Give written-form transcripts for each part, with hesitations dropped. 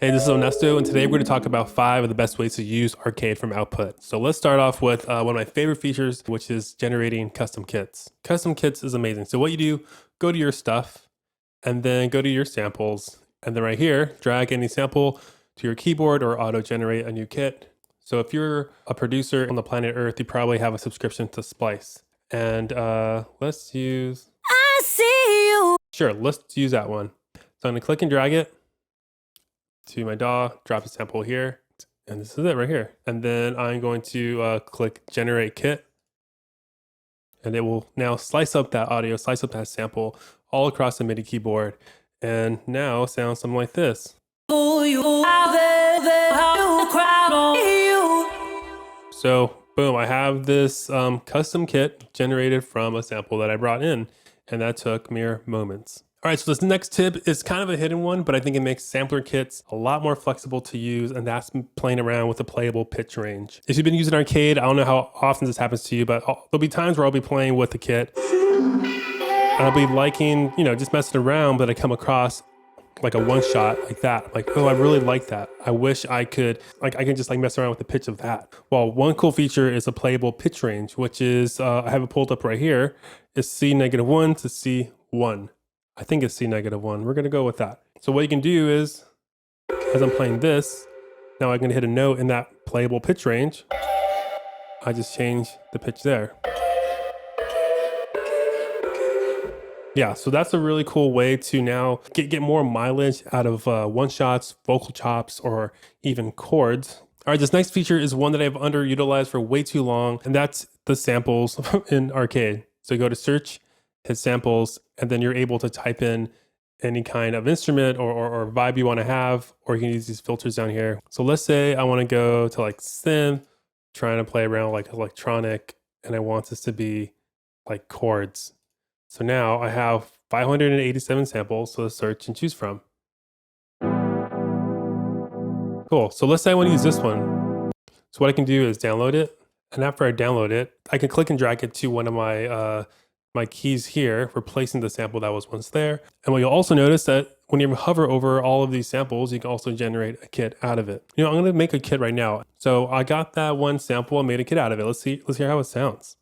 Hey, this is Onesto, and today we're going to talk about 5 of the best ways to use Arcade from output. So let's start off with one of my favorite features, which is generating custom kits. Custom kits is amazing. So what you do, go to your stuff, and then go to your samples, and then right here, drag any sample to your keyboard or auto-generate a new kit. So if you're a producer on the planet Earth, you probably have a subscription to Splice. And let's use... I see you. Sure, let's use that one. So I'm going to click and drag it to my DAW, drop a sample here, and this is it right here. And then I'm going to click Generate Kit, and it will now slice up that audio, slice up that sample all across the MIDI keyboard, and now sounds something like this. So boom, I have this custom kit generated from a sample that I brought in, and that took mere moments. All right, so this next tip is kind of a hidden one, but I think it makes sampler kits a lot more flexible to use, and that's playing around with the playable pitch range. If you've been using Arcade, I don't know how often this happens to you, but there'll be times where I'll be playing with the kit, and I'll be liking, just messing around, but I come across like a one shot like that. Like, oh, I really like that. I wish I could, I can just mess around with the pitch of that. Well, one cool feature is a playable pitch range, which is, I have it pulled up right here, is C-1 to C1. I think it's C-1. We're gonna go with that. So what you can do is, as I'm playing this, now I'm gonna hit a note in that playable pitch range. I just change the pitch there. Yeah, so that's a really cool way to now get more mileage out of one-shots, vocal chops, or even chords. All right, this next feature is one that I've underutilized for way too long, and that's the samples in Arcade. So go to search, hit samples, and then you're able to type in any kind of instrument or vibe you want to have, or you can use these filters down here. So let's say I want to go to like synth, trying to play around like electronic, and I want this to be like chords. So now I have 587 samples to search and choose from. Cool, so let's say I want to use this one. So what I can do is download it, and after I download it, I can click and drag it to one of my my keys here, replacing the sample that was once there. And what you'll also notice that when you hover over all of these samples, you can also generate a kit out of it. I'm gonna make a kit right now. So I got that one sample and made a kit out of it. Let's hear how it sounds.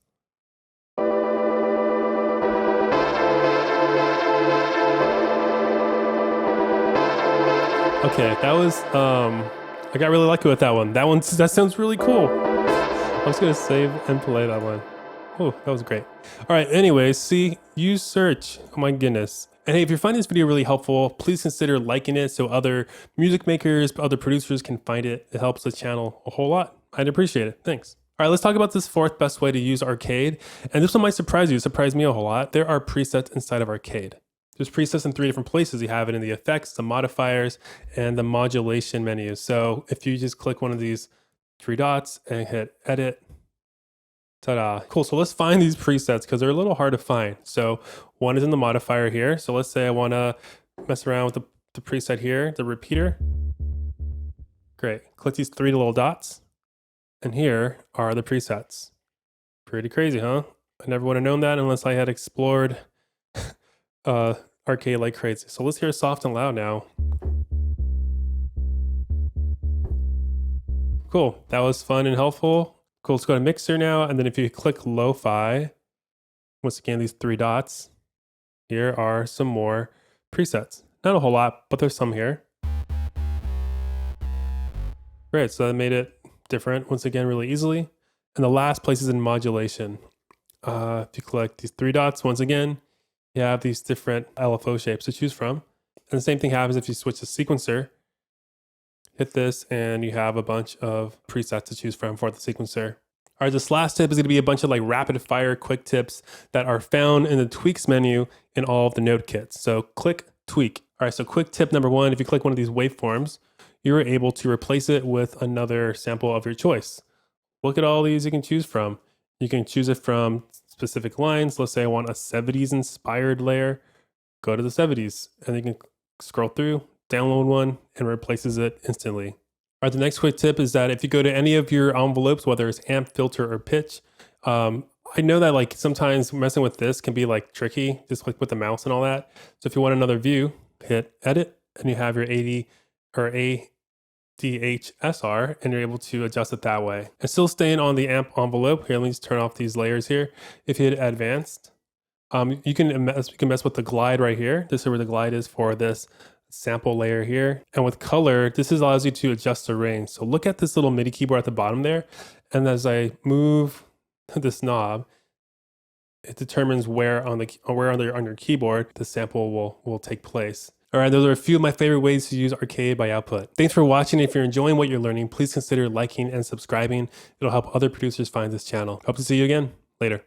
Okay, that was, I got really lucky with that one. That sounds really cool. I'm just gonna save and play that one. Oh, that was great. All right, anyways, use search. Oh my goodness. And hey, if you're finding this video really helpful, please consider liking it so other music makers, other producers can find it. It helps the channel a whole lot. I'd appreciate it. Thanks. All right, let's talk about this 4th best way to use Arcade. And this one might surprise you. It surprised me a whole lot. There are presets inside of Arcade. There's presets in 3 different places. You have it in the effects, the modifiers, and the modulation menu. So if you just click one of these 3 dots and hit edit, ta-da. Cool, so let's find these presets because they're a little hard to find. So one is in the modifier here. So let's say I wanna mess around with the preset here, the repeater. Great, click these 3 little dots. And here are the presets. Pretty crazy, huh? I never would have known that unless I had explored Arcade like crazy. So let's hear soft and loud now. Cool, that was fun and helpful. Cool, let's go to mixer now. And then if you click lo-fi, once again, these 3 dots, here are some more presets. Not a whole lot, but there's some here. Great, so that made it different once again, really easily. And the last place is in modulation. If you click these 3 dots, once again, you have these different LFO shapes to choose from. And the same thing happens if you switch to sequencer. Hit this and you have a bunch of presets to choose from for the sequencer. All right, this last tip is going to be a bunch of like rapid fire quick tips that are found in the tweaks menu in all of the node kits. So click tweak. All right, so quick tip number 1, if you click one of these waveforms, you're able to replace it with another sample of your choice. Look at all these you can choose from. You can choose it from specific lines. Let's say I want a 70s inspired layer. Go to the 70s and you can scroll through, download one, and replaces it instantly. All right, the next quick tip is that if you go to any of your envelopes, whether it's amp, filter, or pitch, I know that like sometimes messing with this can be like tricky, just like with the mouse and all that. So if you want another view, hit edit, and you have your 80 or ADHSR, and you're able to adjust it that way. And still staying on the amp envelope, here, let me just turn off these layers here. If you hit advanced, you can mess with the glide right here. This is where the glide is for this sample layer here. And with color, this allows you to adjust the range. So look at this little MIDI keyboard at the bottom there. And as I move this knob, it determines where on your keyboard the sample will take place. All right, those are a few of my favorite ways to use Arcade by Output. Thanks for watching. If you're enjoying what you're learning, please consider liking and subscribing. It'll help other producers find this channel. Hope to see you again. Later.